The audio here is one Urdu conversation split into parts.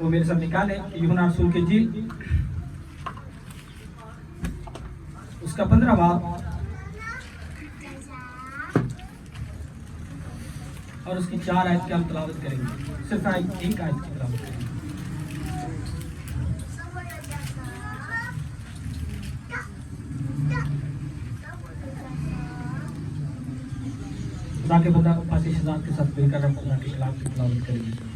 وہ میرے ساتھ نکالے یوحنا رسول کی انجیل اس کا 15 باب اور اس کی 4 آیت کی ہم تلاوت کریں گے، صرف ایک آیت کی تلاوت کریں گے۔ خدا کے بندہ پاسی شہزاد کے ساتھ مل کر ہم خدا کے کلام کی تلاوت کریں گے۔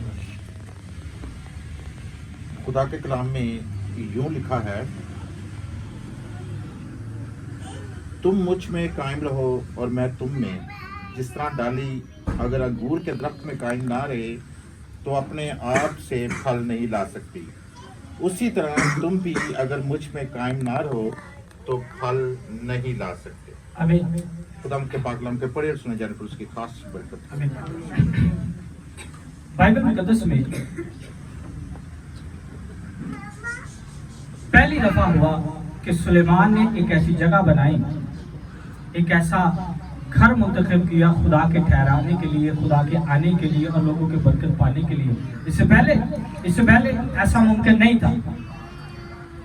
خدا کے کلام میں یوں لکھا ہے، تم مجھ میں قائم رہو اور میں تم میں، جس طرح ڈالی اگر انگور کے درخت میں قائم نہ رہے تو اپنے آپ سے پھل نہیں لا سکتی، اسی طرح تم بھی اگر مجھ میں قائم نہ رہو تو پھل نہیں لا سکتے۔ آمین۔ خدا کے پاک کلام کے پڑھے اور سنے جانے پر اس کی خاص برکت۔ آمین۔ بائبل مقدس میں پہلی دفعہ ہوا کہ سلیمان نے ایک ایسی جگہ بنائی، ایک ایسا گھر منتخب کیا خدا کے ٹھہرانے کے لیے، خدا کے آنے کے لیے اور لوگوں کے برکت پانے کے لیے۔ اس سے پہلے ایسا ممکن نہیں تھا۔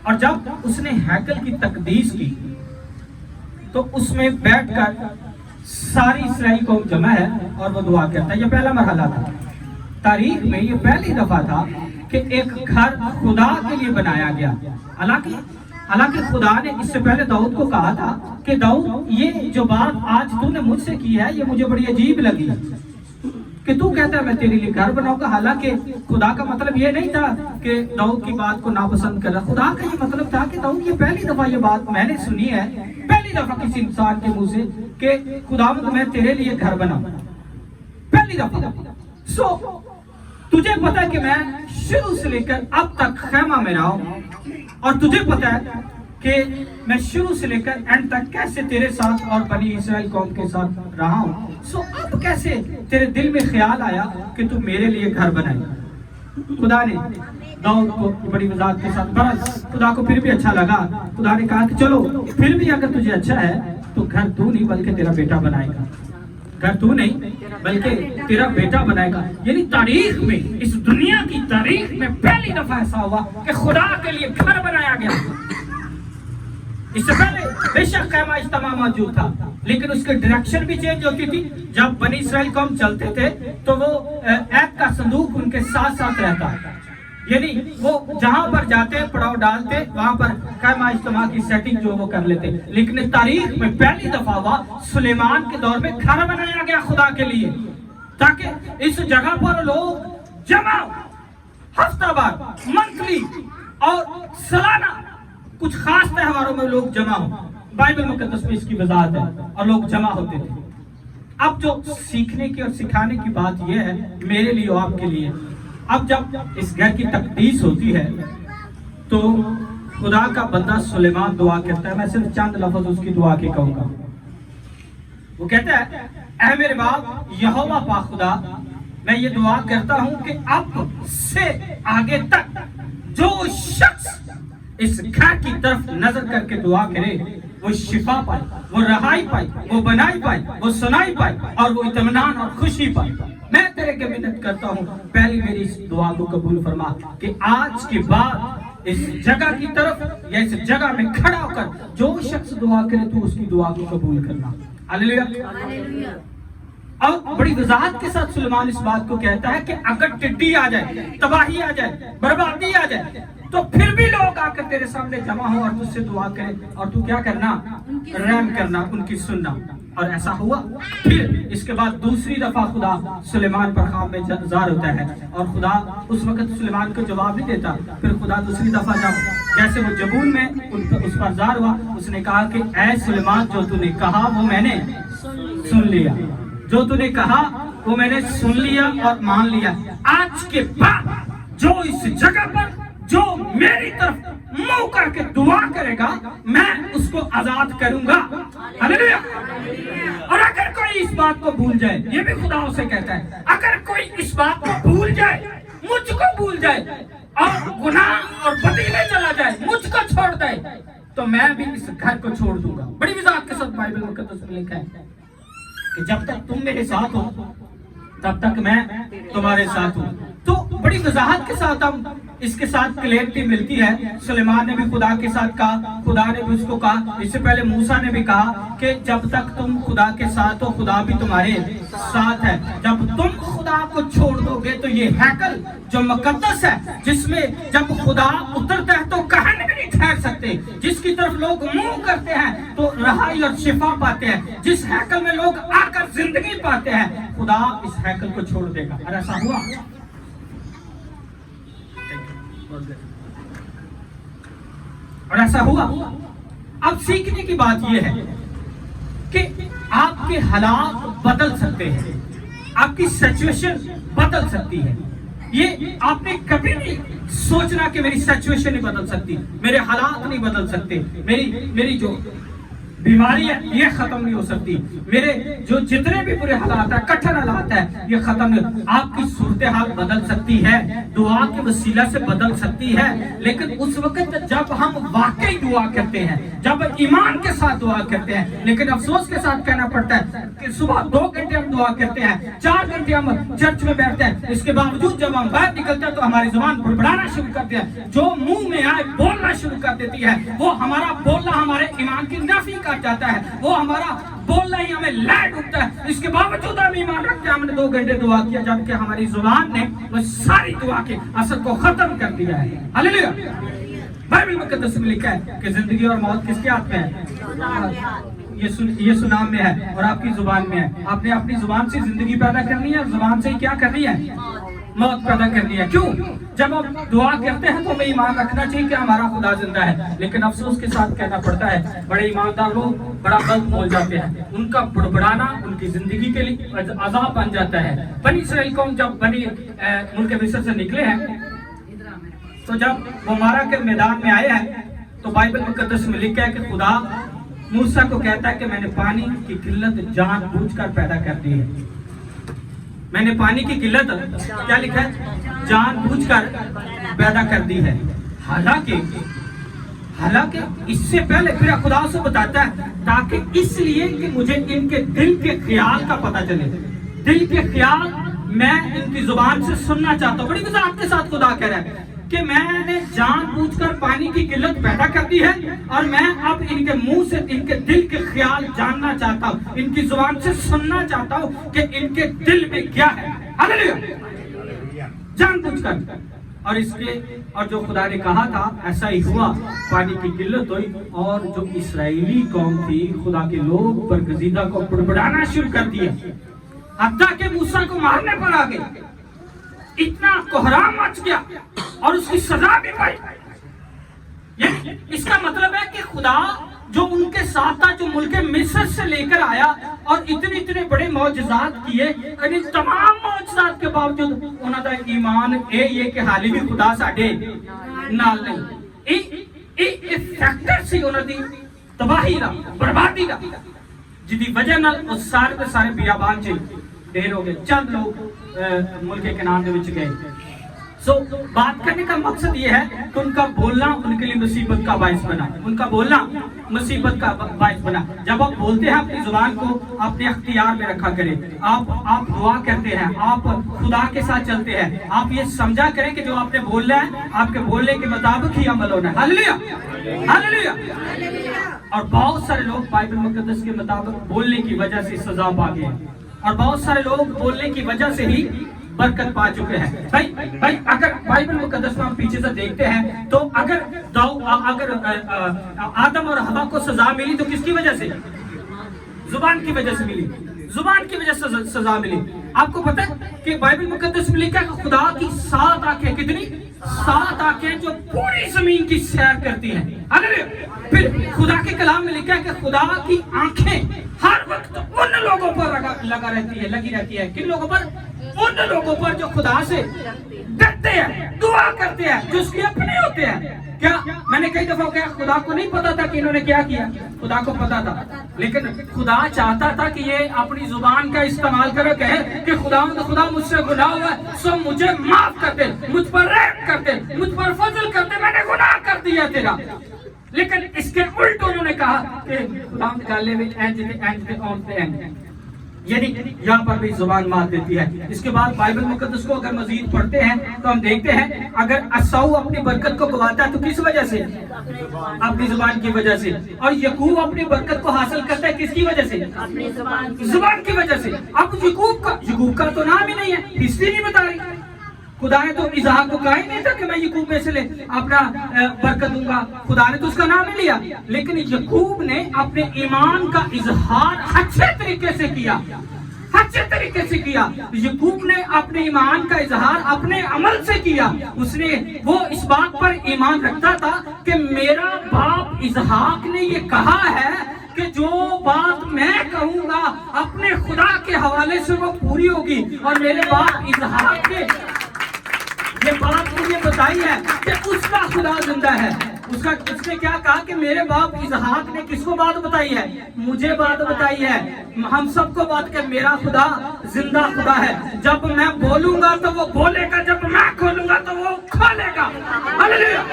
اور جب اس نے ہیکل کی تقدیس کی تو اس میں بیٹھ کر ساری اسرائیل قوم جمع ہے اور وہ دعا کرتا ہے۔ یہ پہلا مرحلہ تھا تاریخ میں، یہ پہلی دفعہ تھا کہ ایک گھر خدا کے لیے بنایا گیا۔ حالانکہ خدا نے اس سے پہلے داؤد کو کہا تھا کہ داؤد یہ جو بات آج تو نے مجھ سے کی ہے یہ مجھے بڑی عجیب لگی کہ تو کہتا ہے میں تیرے لیے گھر بناؤں گا۔ حالانکہ خدا کا مطلب یہ نہیں تھا کہ داؤد کی بات کو ناپسند کر رہا، خدا کا یہ مطلب تھا کہ داؤد یہ پہلی دفعہ یہ بات میں نے سنی ہے، پہلی دفعہ کسی انسان کے منہ سے کہ خداوند میں تیرے لیے گھر بناؤں، پہلی دفعہ۔ تجھے پتا ہے کہ میں شروع سے لے کر اب تک خیمہ میں رہا ہوں، اور تجھے پتا ہے کہ میں شروع سے لے کر اینڈ تک کیسے تیرے ساتھ اور بنی اسرائیل قوم کے ساتھ رہا ہوں، اب کیسے تیرے دل میں خیال آیا کہ تو میرے لیے گھر بنائے۔ خدا نے داؤد کو بڑی وضاحت کے ساتھ، بس خدا کو پھر بھی اچھا لگا، خدا نے کہا کہ چلو پھر بھی اگر تجھے اچھا ہے تو گھر تو نہیں بلکہ تیرا بیٹا بنائے گا، گھر تو نہیں بلکہ تیرا بیٹا بنائے گا۔ یعنی تاریخ میں، اس دنیا کی تاریخ میں پہلی دفعہ ایسا ہوا کہ خدا کے لیے گھر بنایا گیا۔ اس سے پہلے بے شک خیمہ اجتماع موجود تھا، لیکن اس کی ڈائریکشن بھی چینج ہوتی تھی۔ جب بنی اسرائیل قوم چلتے تھے تو وہ عہد کا صندوق ان کے ساتھ ساتھ رہتا، یعنی وہ جہاں پر جاتے پڑاؤ ڈالتے وہاں پر خیمہ اجتماع کی سیٹنگ جو وہ کر لیتے۔ لیکن تاریخ میں پہلی دفعہ ہوا سلیمان کے دور میں گھر بنایا گیا خدا کے لیے، تاکہ اس جگہ پر لوگ جمع ہفتہ وار، منتھلی اور سالانہ کچھ خاص تہواروں میں لوگ جمع ہوں۔ بائبل مقدس میں اس کی وضاحت ہے، اور لوگ جمع ہوتے تھے۔ اب جو سیکھنے کی اور سکھانے کی بات یہ ہے میرے لیے اور آپ کے لیے، اب جب اس گھر کی تقدیس ہوتی ہے تو خدا کا بندہ سلیمان دعا کرتا ہے۔ میں صرف چند لفظ اس کی دعا کے کہوں گا۔ وہ کہتا ہے، اے میرے باپ یہوہ پاک خدا، میں یہ دعا کرتا ہوں کہ اب سے آگے تک جو شخص اس گھر کی طرف نظر کر کے دعا کرے وہ شفا پائے، وہ رہائی پائے، وہ بنائی پائے، وہ سنائی پائے، اور وہ اطمینان اور خوشی پائے۔ میں تیرے کے منت کرتا ہوں پہلی میری اس دعا کو قبول فرما کہ آج کے بعد اس جگہ کی طرف یا اس جگہ میں کھڑا ہو کر جو شخص دعا کرے تو اس کی دعا کو قبول کرنا۔ ہاللیلویہ۔ اور بڑی وضاحت کے ساتھ سلیمان اس بات کو کہتا ہے کہ اگر ٹڈی آ جائے، تباہی آ جائے، بربادی آ جائے، تو پھر بھی لوگ آ کر تیرے سامنے جمع ہوں اور تجھ سے دعا کریں، اور تو کیا کرنا؟ رحم کرنا، ان کی سننا۔ اور ایسا ہوا۔ پھر اس کے بعد دوسری دفعہ خدا سلیمان پر خواب میں ظاہر ہوتا ہے، اور خدا اس وقت سلیمان کو جواب نہیں دیتا۔ پھر خدا دوسری دفعہ جب جیسے وہ جبون میں اس پر ظاہر ہوا، اس نے کہا کہ اے سلیمان جو تو نے کہا وہ میں نے سن لیا، جو تو نے کہا وہ میں نے سن لیا اور مان لیا۔ آج کے بعد جو اس جگہ پر جو میری طرف منہ کر کے دعا کرے گا میں اس کو آزاد کروں گا۔ ہاللیلویہ۔ اور اگر کوئی اس بات کو بھول جائے، یہ بھی خدا اسے کہتا ہے، اگر کوئی اس بات کو بھول جائے، مجھ کو بھول جائے اور گناہ اور بدی میں چلا جائے، مجھ کو چھوڑ دے، تو میں بھی اس گھر کو چھوڑ دوں گا۔ بڑی وضاحت کے ساتھ بائبل مقدس میں لکھا ہے کہ جب تک تم میرے ساتھ ہو تب تک میں تمہارے ساتھ ہوں۔ تو بڑی وضاحت کے ساتھ ہم اس کے ساتھ کلیئرٹی ملتی ہے. سلیمان نے بھی خدا کے ساتھ کہا, خدا نے بھی اس کو کہا. اس سے پہلے موسیٰ نے بھی کہا کہ جب تک تم خدا کے ساتھ ہو خدا بھی تمہارے ساتھ ہے. جب تم خدا کو چھوڑ دو گے تو یہ ہیکل جو مقدس ہے, جس میں جب خدا اترتا ہے تو کہاں بھی نہیں ٹھہر سکتے, جس کی طرف لوگ منہ کرتے ہیں تو رہائی اور شفا پاتے ہیں, جس ہیکل میں لوگ آ کر زندگی پاتے ہیں, خدا اس ہیکل کو چھوڑ دے گا. اور ایسا ہوا. اور ایسا ہوا. اب سیکھنے کی بات یہ ہے کہ آپ کے حالات بدل سکتے ہیں, آپ کی سچویشن بدل سکتی ہے. یہ آپ نے کبھی نہیں سوچنا کہ میری سچویشن نہیں بدل سکتی, میرے حالات نہیں بدل سکتے, میری جو بیماری ہے یہ ختم نہیں ہو سکتی, میرے جو جتنے بھی برے حالات ہیں, کٹھن حالات ہیں, یہ ختم نہیں. آپ کی صورتحال بدل سکتی ہے, دعا کے وسیلہ سے بدل سکتی ہے, لیکن اس وقت جب ہم واقعی دعا کرتے ہیں, جب ایمان کے ساتھ دعا کرتے ہیں. لیکن افسوس کے ساتھ کہنا پڑتا ہے کہ صبح 2 گھنٹے ہم دعا کرتے ہیں, 4 گھنٹے ہم چرچ میں بیٹھتے ہیں, اس کے باوجود جب ہم باہر نکلتے ہیں تو ہماری زبان بڑبڑانا شروع کرتے ہیں, جو منہ میں آئے بولنا شروع کر دیتی ہے. وہ ہمارا بولنا ہمارے ایمان کی نفی کر جاتا ہے, وہ ہمارا بولنا ہی ہمیں لائٹ اٹھتا ہے. اس کے باوجود ہم ایمان رکھتے ہیں ہم نے 2 گھنٹے دعا کیا, جبکہ ہماری زبان نے وہ ساری دعا کے اثر کو ختم کر دیا ہے. ہلیلویا. بائبل مقدس میں لکھا ہے کہ زندگی اور موت کس کے ہاتھ میں ہے؟ یہ نام میں ہے اور آپ کی زبان میں ہے. آپ نے اپنی زبان سے زندگی پیدا کرنی ہے اور زبان سے کیا کرنی ہے؟ موت پیدا کرنی ہے. کیوں؟ جب ہم دعا کرتے ہیں تو ہمیں ایمان رکھنا چاہیے کہ ہمارا خدا زندہ ہے, لیکن افسوس کے ساتھ کہنا پڑتا ہے بڑے ایماندار لوگ بڑا غلط بول جاتے ہیں. ان کا بڑبڑانا ان کی زندگی کے لیے عذاب بن جاتا ہے. بنی اسرائیل قوم جب ملک مصر سے نکلے ہیں تو جب وہ مارا کے میدان میں آئے ہیں تو بائبل مقدس میں لکھا ہے کہ خدا موسیٰ کو کہتا ہے کہ میں نے پانی کی قلت جان بوجھ کر پیدا کر دی ہے. میں نے پانی کی قلت کیا لکھا ہے؟ جان بوجھ کر پیدا کر دی ہے. حالانکہ اس سے پہلے پھر خدا سے بتاتا ہے تاکہ اس لیے کہ مجھے ان کے دل کے خیال کا پتہ چلے. دل کے خیال میں ان کی زبان سے سننا چاہتا ہوں. بڑی وضاحت کے ساتھ خدا کہہ رہا ہے کہ میں نے جان بوجھ کر پانی کی قلت پیدا کر دی ہے اور میں اب ان کے منہ سے ان کے دل کے خیال جاننا چاہتا ہوں, ان کی زبان سے سننا چاہتا ہوں کہ ان کے دل میں کیا ہے. ہلیلویا. جان بوجھ کر. اور جو خدا نے کہا تھا ایسا ہی ہوا. پانی کی قلت ہوئی اور جو اسرائیلی قوم تھی خدا کے لوگ برگزیدہ کو بڑبڑانا شروع کر دیا, حتیٰ کہ موسیٰ کو مارنے پر آ گئے. اتنا کوہرام مچ گیا اور اس کی سزا بھی پائی. اس کا مطلب ہے کہ خدا جو ان کے ساتھ تھا, جو ملک مصر سے لے کر آیا اور اتنے بڑے معجزات کیے, یعنی تمام معجزات کے باوجود انہوں نے ایمان یہ کہ حالی بھی خدا ساڈے نال نہیں. ایک فیکٹر سی انہوں دی تباہی دا, بربادی دا, جدی وجہ نال وہ سارے بیابان چ ڈھیر ہو گئے. چند لوگ ملک کنعان دے وچ گئے. بات کرنے کا مقصد یہ ہے کہ ان کا بولنا ان کے لیے مصیبت کا باعث بنا. ان کا بولنا مصیبت کا باعث بنا. جب آپ بولتے ہیں اپنی زبان کو اپنے اختیار میں رکھا کریں. آپ دعا کرتے ہیں, آپ خدا کے ساتھ چلتے ہیں, آپ یہ سمجھا کریں کہ جو آپ نے بولنا ہے آپ کے بولنے کے مطابق ہی عمل ہونا ہے. ہلیلویا. ہلیلویا. اور بہت سارے لوگ بائبل مقدس کے مطابق بولنے کی وجہ سے سزا پا گئے اور بہت سارے لوگ بولنے کی وجہ سے ہی برکت پا چکے ہیں. بھائی اگر بائبل مقدس میں ہم پیچھے سے دیکھتے ہیں تو اگر آدم اور حوا کو سزا ملی تو کس کی وجہ سے؟ زبان کی وجہ سے ملی. زبان کی وجہ سے سزا ملی. آپ کو پتہ ہے کہ بائبل مقدس میں لکھا ہے کہ خدا کی 7 آنکھیں, کتنی 7 آنکھیں جو پوری زمین کی سیر کرتی ہیں. پھر خدا کے کلام میں لکھا ہے کہ خدا کی آنکھیں ہر وقت ان لوگوں پر لگی رہتی ہے. کن لوگوں پر؟ ان لوگوں پر جو خدا سے ڈرتے ہیں, دعا کرتے ہیں, جو اس کے اپنے ہوتے ہیں. کیا میں نے کئی دفعہ کہا خدا کو نہیں پتا تھا کہ انہوں نے کیا کیا؟ خدا کو پتا تھا, لیکن خدا چاہتا تھا کہ یہ اپنی زبان کا استعمال کرے, کہے کہ خدا مجھ سے گناہ ہوا ہے سو مجھے معاف کر دے, مجھ پر رحم کر دے, مجھ پر فضل کر دے, میں نے گناہ کر دیا تیرا. لیکن اس کے الٹ انہوں نے کہا کہ خدا گالے میں یعنی یہاں پر بھی زبان مات دیتی ہے. اس کے بعد بائبل مقدس کو اگر مزید پڑھتے ہیں تو ہم دیکھتے ہیں اگر عیساؤ اپنی برکت کو گواتا ہے تو کس وجہ سے؟ اپنی زبان کی وجہ سے. اور یعقوب اپنی برکت کو حاصل کرتا ہے کس کی وجہ سے؟ اپنی زبان کی وجہ سے. اب یعقوب کا تو نام ہی نہیں ہے, ہسٹری نہیں بتا رہی. خدا نے تو اسحاق کو کہا ہی نہیں تھا کہ میں یعقوب میں سے لے اپنا برکت دوں گا, خدا نے تو اس کا نام ہی لیا. لیکن یعقوب نے اپنے ایمان کا اظہار اچھے طریقے سے کیا, اچھے طریقے سے کیا. یعقوب نے اپنے ایمان کا اظہار اپنے عمل سے کیا. وہ اس بات پر ایمان رکھتا تھا کہ میرا باپ اسحاق نے یہ کہا ہے کہ جو بات میں کہوں گا اپنے خدا کے حوالے سے وہ پوری ہوگی. اور میرے باپ اسحاق نے یہ بات مجھے بتائی ہے کہ اس کا خدا زندہ ہے. اس نے کیا کہا کہ میرے باپ اسحاق نے کس کو بات بتائی ہے؟ مجھے بات بتائی ہے, ہم سب کو بات کہ میرا خدا زندہ خدا ہے. جب میں بولوں گا تو وہ بولے گا, جب میں کھولوں گا تو وہ کھولے گا. ہاللیلویا.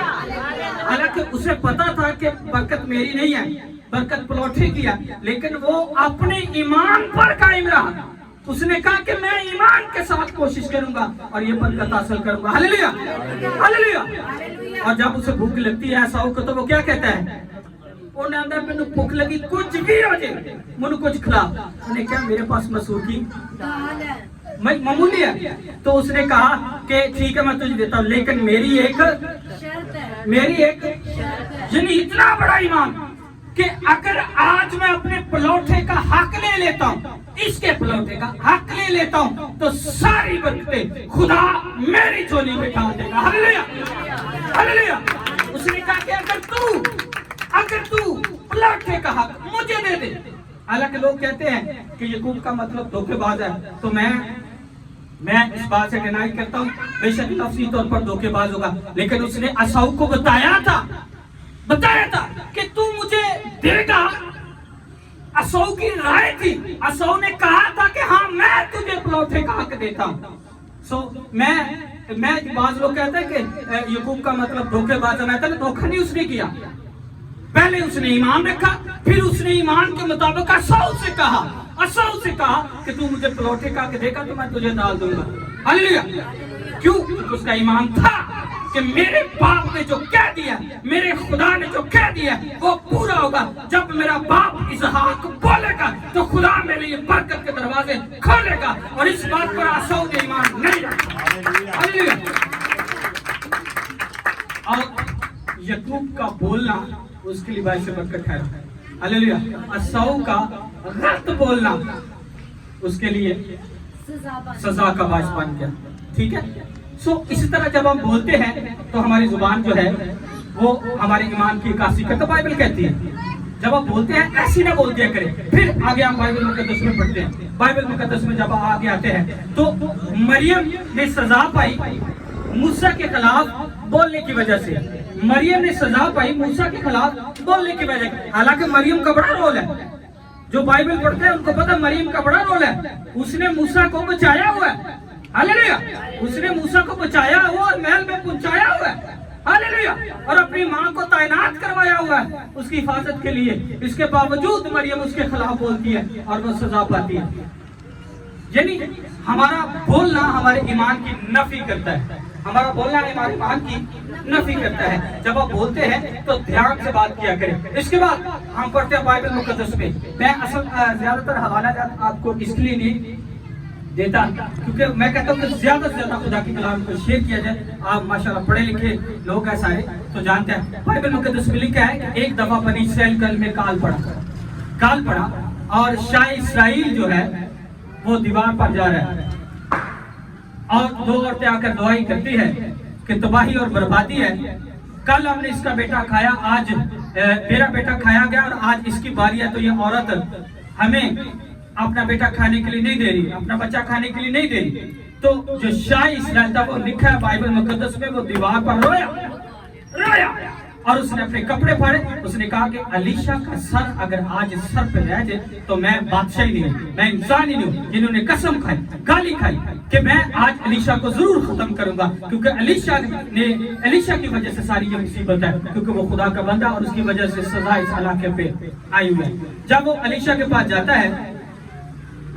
حالانکہ اسے پتا تھا کہ برکت میری نہیں ہے, برکت پلوٹھی کی ہے, لیکن وہ اپنے ایمان پر قائم رہا. اس نے کہا کہ میں ایمان کے ساتھ کوشش کروں گا اور یہ برکت حاصل کروں گا. ہاللیلویا, ہاللیلویا. اور جب اسے بھوک لگتی ہے عیساؤ کو تو وہ کیا کہتا ہے؟ انہیں اندر میں بھوک لگی کچھ بھی ہو جائے منو کچھ کھلا. انہیں کیا میرے پاس مسور کی معمولی ہے. تو اس نے کہا کہ ٹھیک ہے میں تجھے دیتا ہوں, لیکن میری ایک یعنی اتنا بڑا ایمان کہ اگر آج میں اپنے پلوٹے کا حق لے لیتا ہوں, اس کے پلوٹے کا حق لے لیتا ہوں, تو ساری برکتیں خدا میری جھولی میں ڈال دے گا. ہاللیلویا, ہاللیلویا. اس نے کہا کہ اگر تو پلوٹے کا حق مجھے دے دے. حالانکہ لوگ کہتے ہیں کہ یعقوب کا مطلب دھوکے باز ہے, تو میں اس بات سے ڈینائی کرتا ہوں. بے شک لفظی طور پر دھوکے باز ہوگا, لیکن اس نے عیساؤ کو بتایا تھا کہ تو مجھے دے گا. عیساؤ کی رائے تھی, عیساؤ نے کہا تھا کہ ہاں میں تجھے پلوٹے کا حق دیتا ہوں. میں بعض لوگ کہتے ہیں کہ یعقوب کا مطلب دھوکے باز ہے. میں دھوکہ نہیں اس نے کیا, پہلے اس نے ایمان رکھا, پھر اس نے ایمان کے مطابق عیساؤ سے کہا کہ تو مجھے پلوٹے کا حق دے گا تو میں تجھے ڈال دوں گا. ہاللیلویا. کیوں؟ اس کا ایمان تھا کہ میرے باپ نے جو کہہ دیا, میرے خدا نے جو کہہ دیا وہ پورا ہوگا. جب میرا باپ اسحاق بولے گا تو خدا میرے لیے برکت کے دروازے کھولے گا. اور اس بات پر عیساؤ نے ایمان نہیں رکھا. ہاللیلویا. اور یعقوب کا بولنا اس کے لیے باعث برکت ہے. ہاللیلویا. عیساؤ کا غلط بولنا اس کے لیے سزا کا باعث بن گیا. ٹھیک ہے. اسی طرح جب ہم بولتے ہیں تو ہماری زبان جو ہے وہ ہمارے ایمان کی عکاسی کرتا. بائبل کہتی ہے جب آپ بولتے ہیں ایسی نہ بول دیا کریں. پھر آگے ہم بائبل مقدس میں پڑھتے ہیں. بائبل مقدس میں جب آگے آتے ہیں تو مریم نے سزا پائی موسیٰ کے خلاف بولنے کی وجہ سے. مریم نے سزا پائی موسیٰ کے خلاف بولنے کی وجہ سے. حالانکہ مریم کا بڑا رول ہے, جو بائبل پڑھتے ہیں ان کو پتہ مریم کا بڑا رول ہے. اس نے موسیٰ کو بچایا ہوا ہے. ہاللیلویا. اس نے موسیٰ کو بچایا ہوا اور محل میں پہنچایا ہوا ہے. ہاللیلویا. اور اپنی ماں کو تعینات کروایا ہوا ہے اس کی حفاظت کے لیے. اس کے باوجود مریم اس کے خلاف بولتی ہے اور وہ سزا پاتی ہے. یعنی ہمارا بولنا ہمارے ایمان کی نفی کرتا ہے. ہمارا بولنا ہمارے ایمان کی نفی کرتا ہے. جب آپ بولتے ہیں تو دھیان سے بات کیا کریں. اس کے بعد ہم پڑھتے ہیں بائبل مقدس میں. میں اصل زیادہ تر حوالہ جات آپ کو اس لیے نہیں دیتا کیونکہ میں کہتا ہوں کہ زیادہ سے زیادہ خدا کی کلام کو شیئر کیا جائے. آپ ماشاءاللہ پڑھے لکھے لوگ ہیں سارے تو جانتے ہیں. بائبل مقدس میں لکھا ہے کہ ایک دفعہ بنی اسرائیل کل میں کال پڑا اور شاہ اسرائیل جو ہے وہ دیوار پر جا رہا ہے اور دو عورتیں آ کر دعائی کرتی ہے کہ تباہی اور بربادی ہے. کل ہم نے اس کا بیٹا کھایا, آج میرا بیٹا کھایا گیا اور آج اس کی باری ہے. تو یہ عورت ہمیں اپنا بیٹا کھانے کے لیے نہیں دے رہی, اپنا بچہ کھانے کے لیے نہیں دے رہی. تو جو شاہ اسرائیل تھا وہ لکھا ہے بائبل مقدس میں, وہ دیوار پر رویا اور اس نے اپنے کپڑے پھاڑے. اس نے کہا کہ الیشا کا سر اگر آج سر پہ رہ جائے تو میں بادشاہ ہی نہیں ہوں, میں انسان ہی نہیں ہوں. جنہوں نے قسم کھائی, گالی کھائی کہ میں آج الیشا کو ضرور ختم کروں گا کیونکہ الیشا کی وجہ سے ساری یہ مصیبت ہے, کیونکہ وہ خدا کا بندہ اور اس کی وجہ سے سزا اس علاقے پہ آئی ہوئی ہے. جب وہ الیشا کے پاس جاتا ہے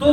2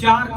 4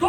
2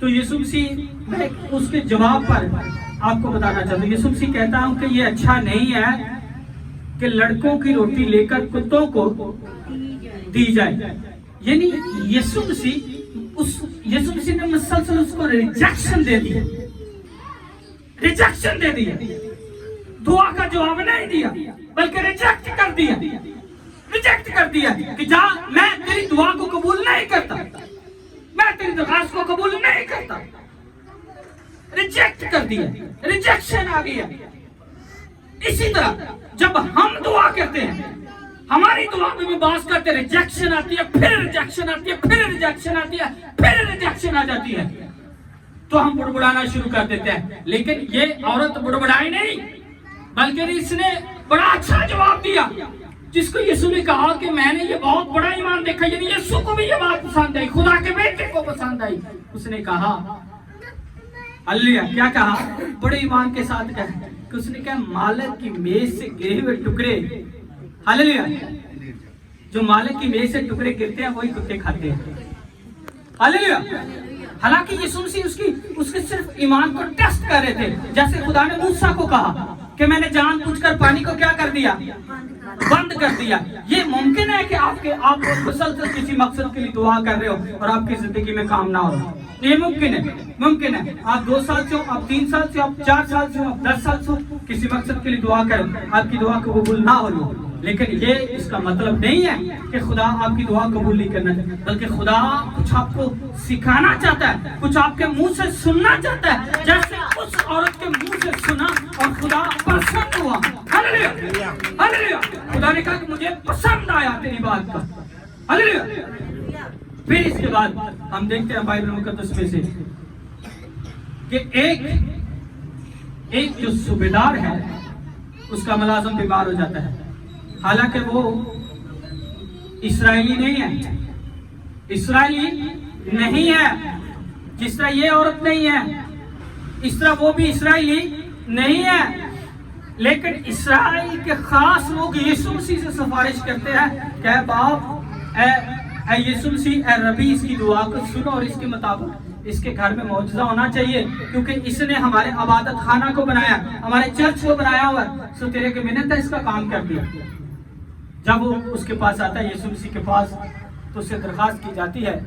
تو یسوع مسیح میں اس کے جواب پر آپ کو بتانا چاہتا ہوں. یسوع مسیح کہتا ہوں کہ یہ اچھا نہیں ہے کہ لڑکوں کی روٹی لے کر کتوں کو دی جائے. یعنی یسوع مسیح نے مسلسل اس کو ریجیکشن دے دیا, ریجیکشن دے دیا. دعا کا جواب نہیں دیا بلکہ ریجیکٹ کر دیا, ریجیکٹ کر دیا کہ جا میں تیری دعا کو قبول نہیں کرتا, میں تیری درخواست کو قبول نہیں کرتا. ریجیکٹ کر دیا, ریجیکشن آ گیا. اسی طرح جب ہم دعا کرتے ہیں, ہماری دعا میں بھی باس کرتے ریجیکشن آتی ہے, پھر ریجیکشن آتی ہے, پھر ریجیکشن آتی ہے, پھر ریجیکشن آ جاتی ہے, تو ہم بڑبڑانا شروع کر دیتے ہیں. لیکن یہ عورت بڑبڑائی نہیں بلکہ اس نے بڑا اچھا جواب دیا, جس کو یسوع نے کہا کہ میں نے یہ بہت بڑا ایمان دیکھا. یعنی یسوع کو بھی یہ بات پسند آئی, خدا کے بیٹے کو پسند آئی. اس نے کہا ہلیلویا, کیا کہا بڑے ایمان کے ساتھ کہا کہ اس نے کہا مالک کی میز سے گرے ہوئے ٹکڑے, ہلیلویا, جو مالک کی میز سے ٹکڑے گرتے ہیں وہی کتے کھاتے ہیں. ہلیلویا. حالانکہ یسوع مسیح اس کے صرف ایمان کو ٹیسٹ کر رہے تھے. جیسے خدا نے موسیٰ کو کہا کہ میں نے جان بوجھ کر پانی کو کیا کر دیا, بند کر دیا. یہ ممکن ہے کہ آپ مسلسل کسی مقصد کے لیے دعا کر رہے ہو اور آپ کی زندگی میں کام نہ ہو. یہ ممکن ہے, ممکن ہے. آپ 2 سال سے ہو, آپ 3 سال سے ہو, آپ 4 سال سے ہو, آپ 10 سال سے ہو, کسی مقصد کے لیے دعا کرو, آپ کی دعا قبول نہ ہو. لیکن یہ اس کا مطلب نہیں ہے کہ خدا آپ کی دعا قبول نہیں کرنا چاہتا, بلکہ خدا کچھ آپ کو سکھانا چاہتا ہے, کچھ آپ کے منہ سے سننا چاہتا ہے, جیسے اس عورت کے منہ سے سنا اور خدا پسند ہوا. ہلیلویا, ہلیلویا. خدا نے کہا کہ مجھے پسند آیا تیری بات کا. ہلیلویا. پھر اس کے بعد ہم دیکھتے ہیں بائبل مقدس میں سے کہ ایک جو صوبیدار ہے اس کا ملازم بیمار ہو جاتا ہے. حالانکہ وہ اسرائیلی نہیں ہے, اسرائیلی نہیں ہے, جس طرح یہ عورت نہیں ہے اس طرح وہ بھی اسرائیلی نہیں ہے. لیکن اسرائیل کے خاص لوگ یسوع مسیح سے سفارش کرتے ہیں کہ اے باپ, اے یسوع مسیح, اے ربی, اس کی دعا کو سنو اور اس کے مطابق اس کے گھر میں معجزہ ہونا چاہیے, کیونکہ اس نے ہمارے عبادت خانہ کو بنایا, ہمارے چرچ کو بنایا ہوا, سو تیرے کے منت ہے اس کا کام کر دیا. جب وہ اس کے پاس آتا ہے یسوع مسیح کے پاس, تو اس سے درخواست کی جاتی ہے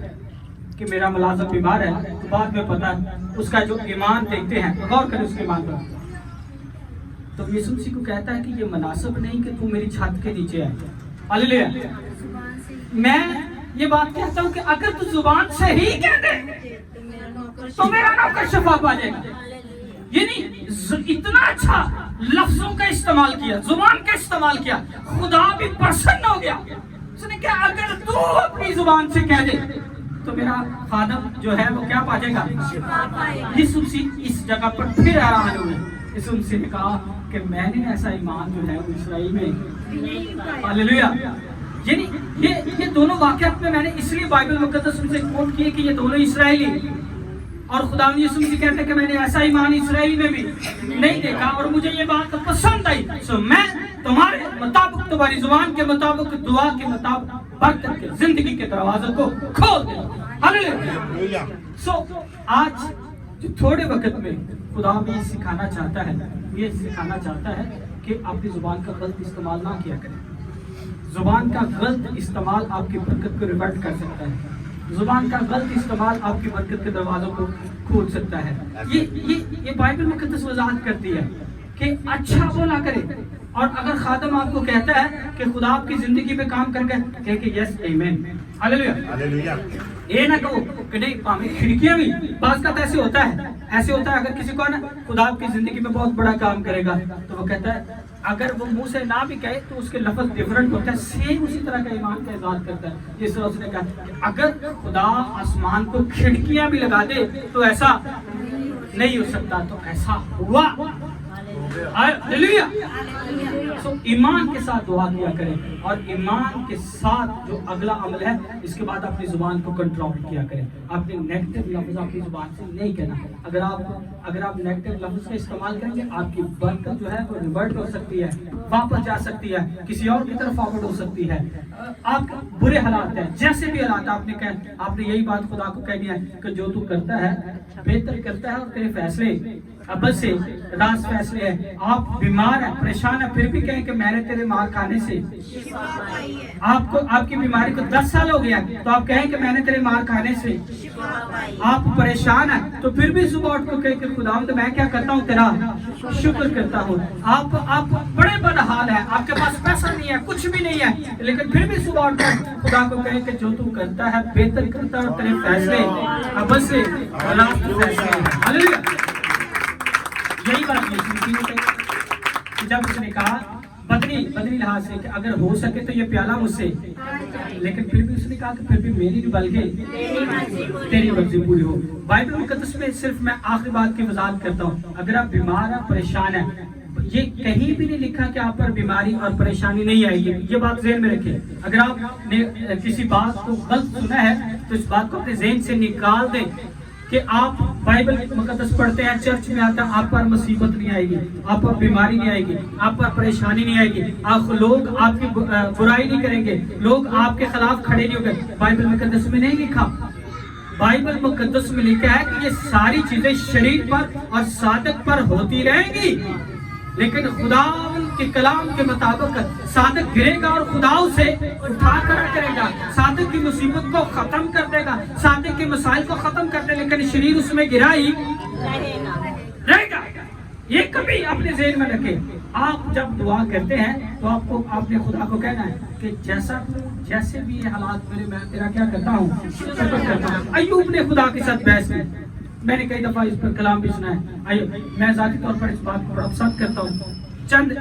کہ میرا ملازم بیمار ہے. تو بعد میں پتا اس کا جو ایمان دیکھتے ہیں, غور کریں اس کے ایمان پر, تو یسوع مسیح کو کہتا ہے کہ یہ مناسب نہیں کہ تو میری چھت کے نیچے آئے. ہلیلویا. میں یہ بات کہتا ہوں کہ اگر تو زبان سے ہی کہہ دے تو میرا نوکر شفا پا جائے گا. یعنی اتنا اچھا لفظوں کا استعمال کیا, زبان کا استعمال کیا, خدا بھی پسند ہو گیا. اس نے کہا اگر تو اپنی زبان سے کہہ دے تو میرا خادم جو ہے وہ کیا پا جائے گا, یسوع مسیح اس جگہ پر پھر حیران ہوئے. یسوع مسیح نے کہا کہ میں نے ایسا ایمان جو ہے وہ اسرائیل میں. ہلیلویا. یعنی یہ دونوں واقعات میں نے اس لیے بائبل مقدس سے کوٹ کیے کہ یہ دونوں اسرائیلی, اور خدا یسوع مسیح کہتے ہیں کہ میں نے ایسا ایمان اسرائیل میں بھی نہیں دیکھا اور مجھے یہ بات پسند آئی. سو میں تمہارے مطابق, تمہاری زبان کے مطابق, دعا کے مطابق برکت کے زندگی کے دروازوں کو کھول دے. ہلیلویا. سو آج جو تھوڑے وقت میں خدا بھی سکھانا چاہتا ہے, یہ سکھانا چاہتا ہے کہ اپنی زبان کا غلط استعمال نہ کیا کریں. زبان کا غلط استعمال آپ کی برکت کو ریورٹ کر سکتا ہے. زبان کا غلط استعمال آپ کی برکت کے دروازوں کو کھول سکتا ہے. یہ بائبل مقدس وضاحت کرتی ہے کہ اچھا بولا کرے. اور اگر خادم آپ کو کہتا ہے کہ خدا آپ کی زندگی پہ کام کر کے کہ یس آمین. ہلیلویا. یہ نہ کہو کہ نہیں پامی کھڑکیاں بھی, بعض کا تو ایسے ہوتا ہے اگر کسی کو نا خدا آپ کی زندگی میں بہت بڑا کام کرے گا تو وہ کہتا ہے, اگر وہ منہ سے نہ بھی کہے تو اس کے لفظ ڈیفرنٹ ہوتا ہے, سیم اسی طرح کا ایمان کا اظہار کرتا ہے. جس طرح اس نے کہا کہ اگر خدا آسمان کو کھڑکیاں بھی لگا دے تو ایسا نہیں ہو سکتا, تو ایسا ہوا. ہلیلویا. سو ایمان کے ساتھ دعا کیا کریں اور ایمان کے ساتھ جو اگلا عمل ہے اس کے بعد اپنی زبان کو کنٹرول کیا کریں. اپنے نیگیٹو لفظ اپنی زبان سے نہیں کہنا. اگر آپ نیگیٹو لفظ کا استعمال کریں گے آپ کی برکت جو ہے وہ ریورٹ ہو سکتی ہے, واپس جا سکتی ہے, کسی اور کی طرف فارورڈ ہو سکتی ہے. آپ برے حالات ہیں, جیسے بھی حالات آپ نے یہی بات خدا کو کہہ دیا ہے کہ جو تو کرتا ہے بہتر کرتا ہے اور تیرے فیصلے ابل سے راست فیصلے ہیں. آپ بیمار ہیں, پریشان ہیں, پھر بھی کہیں کہ میں نے تیرے مار کھانے سے آپ کی بیماری کو 10 سال ہو گیا تو آپ کہیں کہ میں نے تیرے مار کھانے سے. آپ پریشان ہیں تو پھر بھی صبح اٹھ کو کہیں کہ خداوند میں کیا کرتا ہوں تیرا شکر کرتا ہوں. آپ بڑے بدحال ہیں, آپ کے پاس پیسہ نہیں ہے, کچھ بھی نہیں ہے, لیکن پھر بھی صبح اٹھ کر خدا کو کہیں کہ جو تو کرتا ہے بہتر کرتا ہے اور تیرے فیصلے ابل سے راست فیصلے ہیں. ہاللیلویا. یہی بات ہے جب اس نے کہا بدنی لحاظ سے کہ اگر ہو سکے تو یہ پیالہ مجھ سے, لیکن پھر بھی اس نے کہا کہ پھر بھی میری نہیں بلکہ تیری مرضی پوری ہو. بائبل مقدس میں صرف میں آخری بات کی وضاحت کرتا ہوں. اگر آپ بیمار ہیں, پریشان ہیں, یہ کہیں بھی نہیں لکھا کہ آپ پر بیماری اور پریشانی نہیں آئے گی. یہ بات ذہن میں رکھیں. اگر آپ نے کسی بات کو غلط سنا ہے تو اس بات کو اپنے ذہن سے نکال دیں کہ آپ بائبل مقدس پڑھتے ہیں, چرچ میں آتا ہے, آپ پر مصیبت نہیں آئے گی, آپ پر بیماری نہیں آئے گی, آپ پر پریشانی نہیں آئے گی, لوگ آپ کی برائی نہیں کریں گے, لوگ آپ کے خلاف کھڑے نہیں ہوں گے. بائبل مقدس میں نہیں لکھا. بائبل مقدس میں لکھا ہے کہ یہ ساری چیزیں شریر پر اور صادق پر ہوتی رہیں گی, لیکن خدا کے کلام کے مطابق صادق گرے گا اور خدا اسے اٹھا کر کرے گا, صادق کی مصیبت کو ختم کر دے گا, صادق کے مسائل کو ختم کر دے, لیکن شریر اس میں گرا ہی رہے گا. یہ کبھی اپنے ذہن میں رکھیں. آپ جب دعا کرتے ہیں تو آپ نے خدا کو کہنا ہے کہ جیسے بھی یہ حالات میرے, میں تیرا کیا کرتا ہوں, شکر کرتا ہوں. ایوب نے خدا کے ساتھ بحث کی, میں نے کئی دفعہ اس پر کلام بھی سنا ہے. میں ذاتی طور پر اس بات کو بڑا پسند کرتا ہوں. چند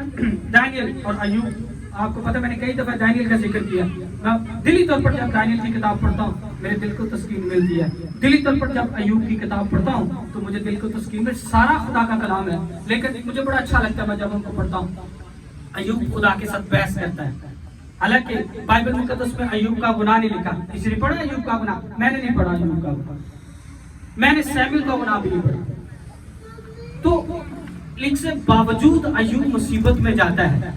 دانیل اور ایوب, آپ کو پتہ میں نے کئی دفعہ دانیل کا ذکر کیا. میں دلی طور پر جب دانیل کی کتاب پڑھتا ہوں میرے دل کو تسکین ملتی ہے. دلی طور پر جب ایوب کی کتاب پڑھتا ہوں تو مجھے دل کو تسکین ملتی. سارا خدا کا کلام ہے, لیکن مجھے بڑا اچھا لگتا ہے میں جب ان کو پڑھتا ہوں. ایوب خدا کے ساتھ بحث کرتا ہے. حالانکہ بائبل مقدس میں ایوب کا گناہ نہیں لکھا. کسی نے پڑھا ایوب کا گناہ؟ میں نے نہیں پڑھا ایوب کا گناہ. میں نے سیموئیل کا گناہ بھی نہیں پڑھا. تو اس سے باوجود ایوب مصیبت میں جاتا ہے.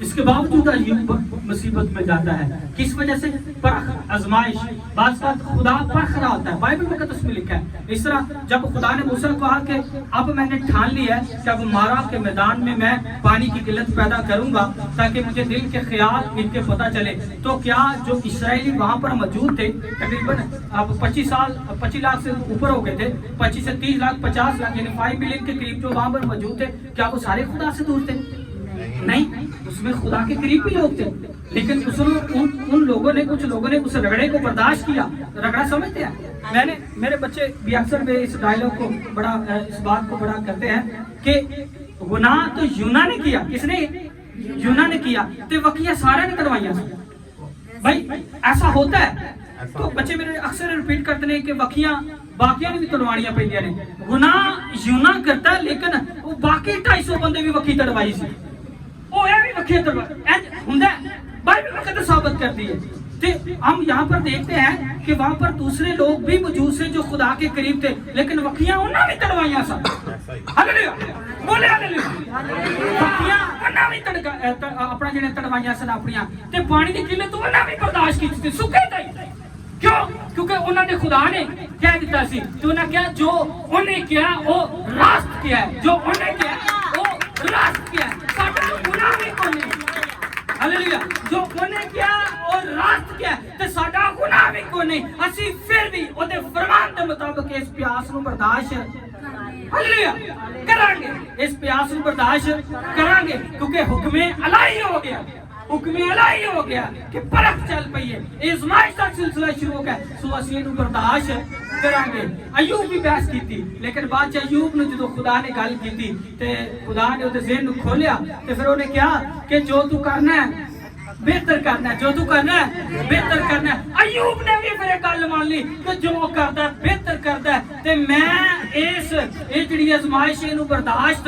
اس کے باوجود ایوب مصیبت میں جاتا ہے. کس وجہ سے؟ پرخ, آزمائش. بعض بات خدا پرکھ رہا ہوتا ہے. بائبل مقدس میں لکھا ہے اس طرح. جب خدا نے موسیٰ کو کہا کہ اب میں نے ٹھان لیا ہے کہ اب مارا کے میدان میں پانی کی قلت پیدا کروں گا تاکہ مجھے دل کے خیال ان کے پتہ چلے, تو کیا جو اسرائیلی وہاں پر موجود تھے تقریباً اب 25 لاکھ سے اوپر ہو گئے تھے, 25 سے 30 لاکھ 50 لاکھ یعنی 5 ملین کے قریب جو وہاں پر موجود تھے, کیا وہ سارے خدا سے دور تھے؟ نہیں, اس میں خدا کے قریب بھی لوگ تھے, لیکن ان لوگوں نے, کچھ لوگوں نے اس رگڑے کو برداشت کیا. رگڑا سمجھتے ہیں؟ میرے بچے بھی اکثر میں اس ڈائلاگ کو بڑا, اس بات کو بڑا کرتے ہیں کہ گناہ تو یونا نے کیا. کس نے؟ یونا نے کیا. تو وقیہ سارے نے کروائیاں. بھائی ایسا ہوتا ہے. تو بچے میرے اکثر ریپیٹ کرتے ہیں کہ وقیہ باقیاں نے بھی تڑوانیاں پہ نے. گناہ یونا کرتا ہے لیکن وہ باقی 250 بندے بھی وقی تڑوائی سی. ثابت کرتی ہے. ہم یہاں پر دیکھتے ہیں کہ وہاں پر دوسرے لوگ بھی موجود سے جو خدا کے قریب تھے, لیکن وقیاں انہوں نے تڑوائیاں سب. بولے اپنا جنہیں تڑوائیاں سن اپنیاں تے پانی کی قلت انہوں نے برداشت کی تھی. سکے تھے. کیوں؟ کیونکہ انہوں نے خدا نے کہہ دیتا سی تو انہوں نے کیا جو انہیں کیا وہ راست کیا ہے, جو انہیں کیا وہ راست کیا ہے. جو انہیں کیا اور راست کیا تے ساڈا گناہ بھی کوئی نہیں. اسی پھر بھی او دے فرمان دے مطابق اس پیاس نو برداشت ہلیلویا کران گے. اس پیاس نو برداشت کران گے کیونکہ حکم الہی ہو گیا. حکم الہی ہو گیا کہ پرکھ چل پئی ہے, آزمائش کا سلسلہ شروع ہو گیا. سو اسی نو برداشت کران گے. ایوب بھی بحث کی تھی, لیکن بعد چ ایوب نے جدو خدا نے گل کی تھی تے خدا نے اودے ذہن نو کھولیا تے پھر انہیں کہا کہ جو تو کرنا ہے بہتر کرنا ہے, جو تو کرنا ہے بہتر کرنا ہے. ایوب نے بھی پھر گل مان لی کہ جو کردا ہے بہتر کردا ہے تے میں اس جڑی آزمائش نو برداشت